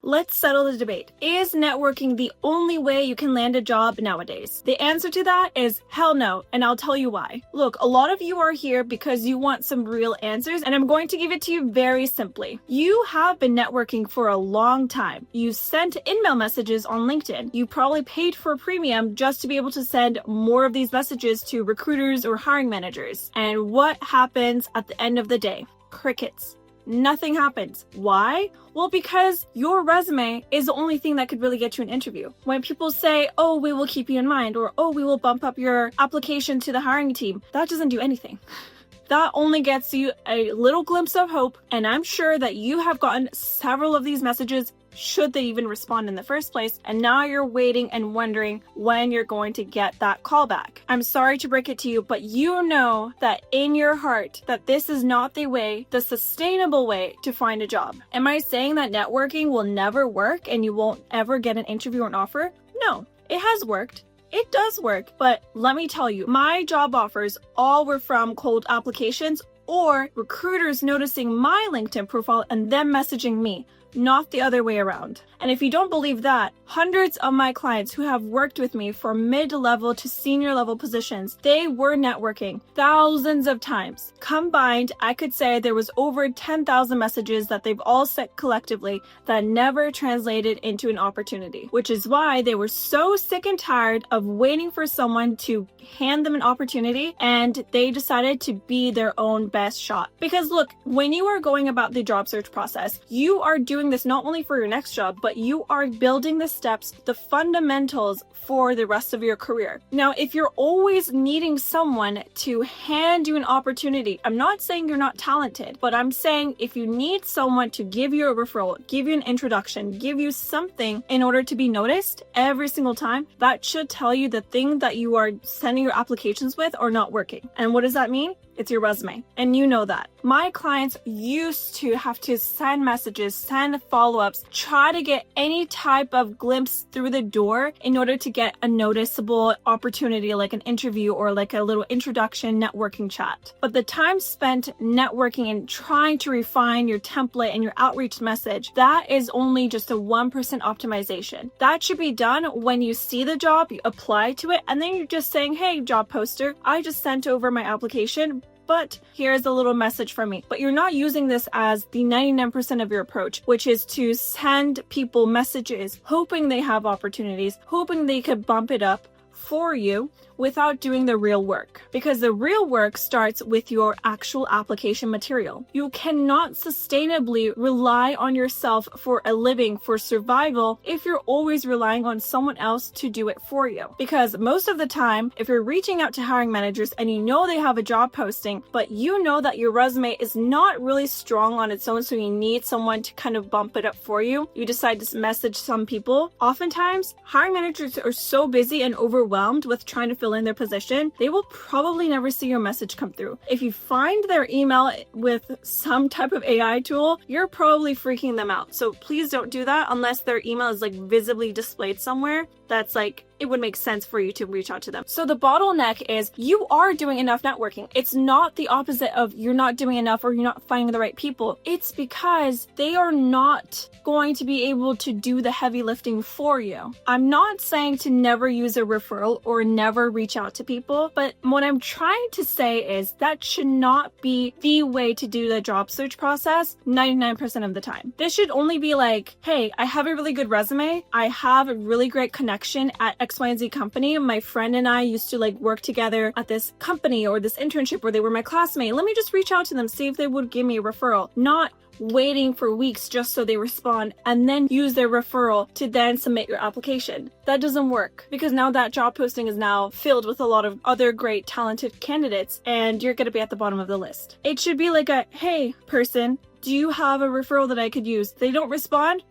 let's settle the debate. Is networking the only way you can land a job nowadays? The answer to that is hell no, and I'll tell you why. Look, a lot of you are here because you want some real answers, and I'm going to give it to you very simply. You have been networking for a long time. You sent email messages on LinkedIn. You probably paid for a premium just to be able to send more of these messages to recruiters or hiring managers. And what happens at the end of the day? Crickets. Nothing happens. Why? Well, because your resume is the only thing that could really get you an interview. When people say, oh, we will keep you in mind, or oh, we will bump up your application to the hiring team, that doesn't do anything. That only gets you a little glimpse of hope, and I'm sure that you have gotten several of these messages should they even respond in the first place, and now you're waiting and wondering when you're going to get that call back. I'm sorry to break it to you, but you know that in your heart that this is not the sustainable way to find a job. Am I saying that networking will never work and you won't ever get an interview or an offer? No, it has worked. It does work, but let me tell you, my job offers all were from cold applications or recruiters noticing my LinkedIn profile and them messaging me, not the other way around. And if you don't believe that, hundreds of my clients who have worked with me for mid-level to senior level positions, they were networking thousands of times. Combined, I could say there was over 10,000 messages that they've all sent collectively that never translated into an opportunity, which is why they were so sick and tired of waiting for someone to hand them an opportunity, and they decided to be their own best shot. Because look, when you are going about the job search process, you are doing this not only for your next job, but you are building the steps, the fundamentals for the rest of your career. Now, if you're always needing someone to hand you an opportunity, I'm not saying you're not talented, but I'm saying if you need someone to give you a referral, give you an introduction, give you something in order to be noticed every single time, that should tell you the thing that you are sending your applications with are not working. And what does that mean? It's your resume. And you know that. My clients used to have to send messages, send follow-ups, try to get any type of glimpse through the door in order to get a noticeable opportunity like an interview or like a little introduction networking chat. But the time spent networking and trying to refine your template and your outreach message, that is only just a 1% optimization. That should be done when you see the job, you apply to it, and then you're just saying, hey, job poster, I just sent over my application, but here's a little message from me. But you're not using this as the 99% of your approach, which is to send people messages, hoping they have opportunities, hoping they could bump it up for you without doing the real work. Because the real work starts with your actual application material. You cannot sustainably rely on yourself for a living, for survival, if you're always relying on someone else to do it for you. Because most of the time, if you're reaching out to hiring managers and you know they have a job posting, but you know that your resume is not really strong on its own, so you need someone to kind of bump it up for you, you decide to message some people. Oftentimes, hiring managers are so busy and overwhelmed with trying to fill in their position, they will probably never see your message come through. If you find their email with some type of AI tool, you're probably freaking them out. So please don't do that unless their email is like visibly displayed somewhere. That's like, it would make sense for you to reach out to them. So the bottleneck is you are doing enough networking. It's not the opposite of you're not doing enough or you're not finding the right people. It's because they are not going to be able to do the heavy lifting for you. I'm not saying to never use a referral or never reach out to people, but what I'm trying to say is that should not be the way to do the job search process 99% of the time. This should only be like, hey, I have a really good resume. I have a really great connection at X, Y, and Z company. My friend and I used to like work together at this company or this internship where they were my classmate. Let me just reach out to them, see if they would give me a referral. Not waiting for weeks just so they respond and then use their referral to then submit your application. That doesn't work because now that job posting is now filled with a lot of other great talented candidates and you're going to be at the bottom of the list. It should be like a, hey person, do you have a referral that I could use? They don't respond?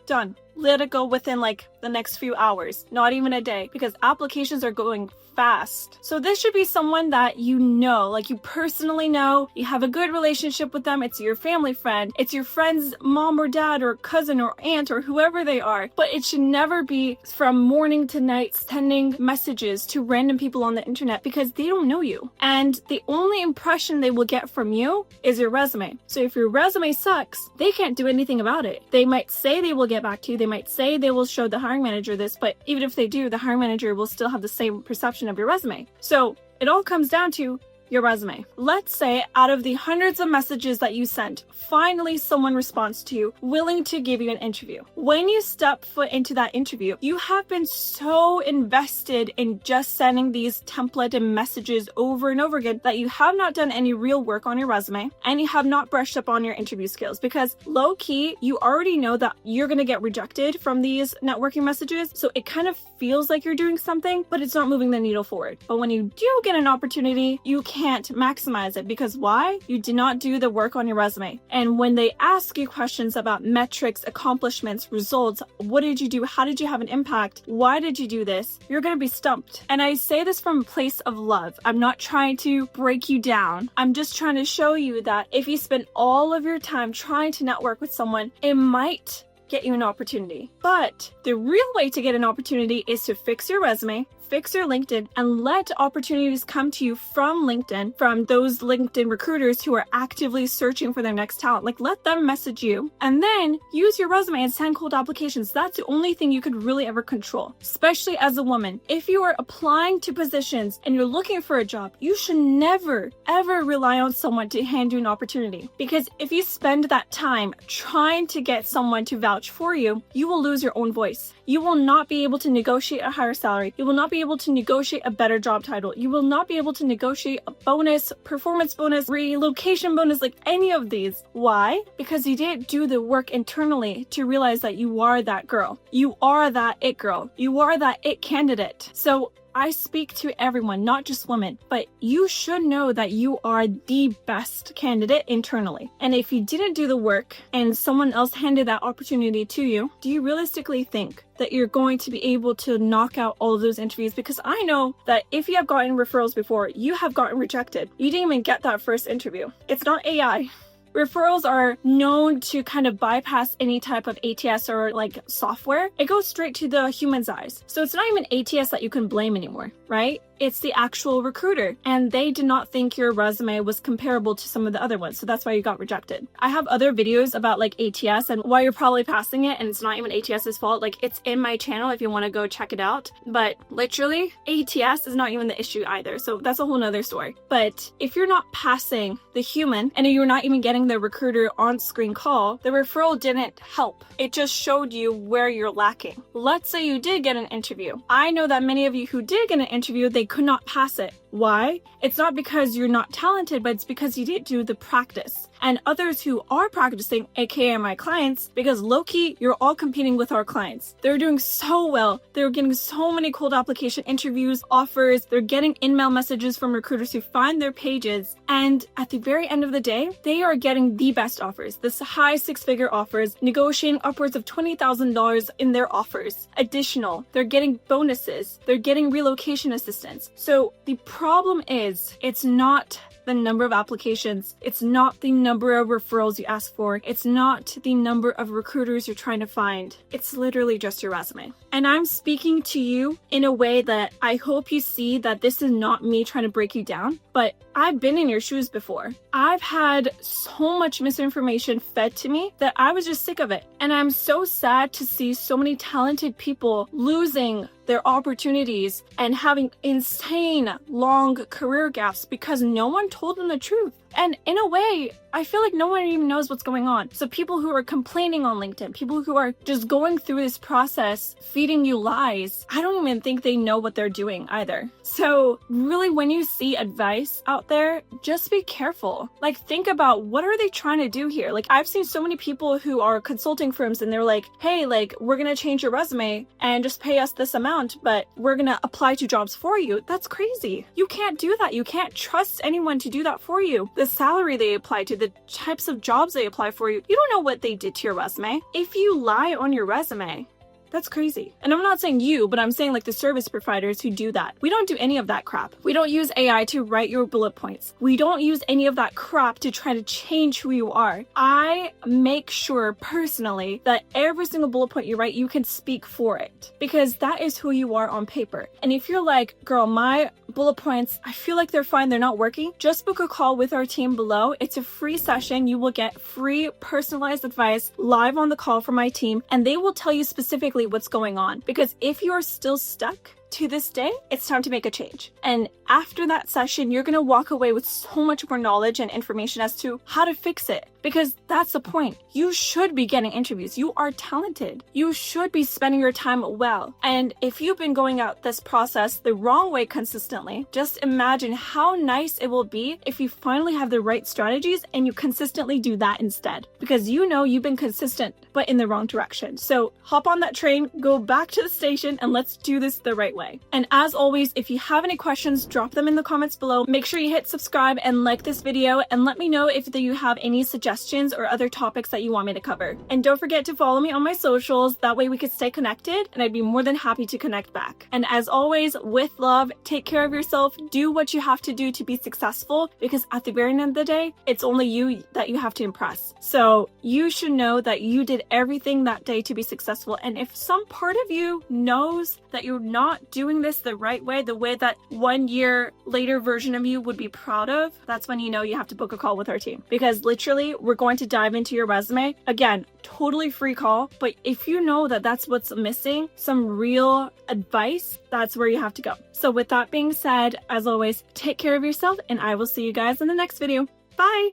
Done. let it go within like the next few hours, not even a day, because applications are going fast. So this should be someone that you know, like you personally know, you have a good relationship with them, it's your family friend, it's your friend's mom or dad or cousin or aunt or whoever they are, but it should never be from morning to night sending messages to random people on the internet because they don't know you. And the only impression they will get from you is your resume. So if your resume sucks, they can't do anything about it. They might say they will get back to you, they might say they will show the hiring manager this, but even if they do, the hiring manager will still have the same perception of your resume. So it all comes down to your resume. Let's say out of the hundreds of messages that you sent, finally someone responds to you, willing to give you an interview. When you step foot into that interview, you have been so invested in just sending these templated messages over and over again that you have not done any real work on your resume and you have not brushed up on your interview skills, because low key, you already know that you're going to get rejected from these networking messages. So it kind of feels like you're doing something, but it's not moving the needle forward. But when you do get an opportunity, you can't maximize it because why? You did not do the work on your resume. And when they ask you questions about metrics, accomplishments, results, what did you do? How did you have an impact? Why did you do this? You're going to be stumped. And I say this from a place of love. I'm not trying to break you down. I'm just trying to show you that if you spend all of your time trying to network with someone, it might get you an opportunity. But the real way to get an opportunity is to fix your resume, fix your LinkedIn, and let opportunities come to you from LinkedIn, from those LinkedIn recruiters who are actively searching for their next talent. Like, let them message you and then use your resume and send cold applications. That's the only thing you could really ever control, especially as a woman. If you are applying to positions and you're looking for a job, you should never, ever rely on someone to hand you an opportunity. Because if you spend that time trying to get someone to vouch for you, you will lose your own voice. You will not be able to negotiate a higher salary. You will not be able to negotiate a better job title. You will not be able to negotiate a bonus, performance bonus, relocation bonus, like any of these. Why? Because you didn't do the work internally to realize that you are that girl. You are that it girl. You are that it candidate. So I speak to everyone, not just women, but you should know that you are the best candidate internally. And if you didn't do the work and someone else handed that opportunity to you, do you realistically think that you're going to be able to knock out all of those interviews? Because I know that if you have gotten referrals before, you have gotten rejected. You didn't even get that first interview. It's not AI. Referrals are known to kind of bypass any type of ATS or like software. It goes straight to the human's eyes. So it's not even ATS that you can blame anymore, right? It's the actual recruiter. And they did not think your resume was comparable to some of the other ones. So that's why you got rejected. I have other videos about like ATS and why you're probably passing it. And it's not even ATS's fault. Like, it's in my channel if you want to go check it out. But literally, ATS is not even the issue either. So that's a whole nother story. But if you're not passing the human and you're not even getting the recruiter on-screen call, the referral didn't help. It just showed you where you're lacking. Let's say you did get an interview. I know that many of you who did get an interview, they could not pass it. Why? It's not because you're not talented, but it's because you didn't do the practice. And others who are practicing, aka my clients, because low-key, you're all competing with our clients. They're doing so well. They're getting so many cold application interviews, offers. They're getting email messages from recruiters who find their pages. And at the very end of the day, they are getting the best offers, this high six-figure offers, negotiating upwards of $20,000 in their offers. Additional, they're getting bonuses. They're getting relocation assistance. So the problem is, it's not the number of applications. It's not the number of referrals you ask for. It's not the number of recruiters you're trying to find. It's literally just your resume. And I'm speaking to you in a way that I hope you see that this is not me trying to break you down, but I've been in your shoes before. I've had so much misinformation fed to me that I was just sick of it. And I'm so sad to see so many talented people losing their opportunities and having insane long career gaps because no one told them the truth. And in a way, I feel like no one even knows what's going on. So people who are complaining on LinkedIn, people who are just going through this process, feeding you lies, I don't even think they know what they're doing either. So really, when you see advice out there, just be careful. Like, think about, what are they trying to do here? Like, I've seen so many people who are consulting firms and they're like, hey, like, we're going to change your resume and just pay us this amount, but we're going to apply to jobs for you. That's crazy. You can't do that. You can't trust anyone to do that for you. The the salary they apply to, the types of jobs they apply for you. You don't know what they did to your resume. If you lie on your resume, that's crazy. And I'm not saying you, but I'm saying like the service providers who do that. We don't do any of that crap. We don't use AI to write your bullet points. We don't use any of that crap to try to change who you are. I make sure personally that every single bullet point you write, you can speak for it, because that is who you are on paper. And if you're like, girl, my bullet points, I feel like they're fine, they're not working, just book a call with our team below. It's a free session. You will get free personalized advice live on the call from my team, and they will tell you specifically what's going on. Because if you're still stuck to this day, it's time to make a change. And after that session, you're going to walk away with so much more knowledge and information as to how to fix it. Because that's the point. You should be getting interviews. You are talented. You should be spending your time well. And if you've been going out this process the wrong way consistently, just imagine how nice it will be if you finally have the right strategies and you consistently do that instead. Because you know you've been consistent, but in the wrong direction. So hop on that train, go back to the station, and let's do this the right way. And as always, if you have any questions, drop them in the comments below. Make sure you hit subscribe and like this video, and let me know if you have any suggestions or other topics that you want me to cover. And don't forget to follow me on my socials. That way we could stay connected, and I'd be more than happy to connect back. And as always, with love, take care of yourself. Do what you have to do to be successful, because at the very end of the day, it's only you that you have to impress. So you should know that you did everything that day to be successful. And if some part of you knows that you're not doing this the right way, the way that 1 year later version of you would be proud of, that's when you know you have to book a call with our team. Because literally, we're going to dive into your resume. Again, totally free call. But if you know that that's what's missing, some real advice, that's where you have to go. So with that being said, as always, take care of yourself, and I will see you guys in the next video. Bye!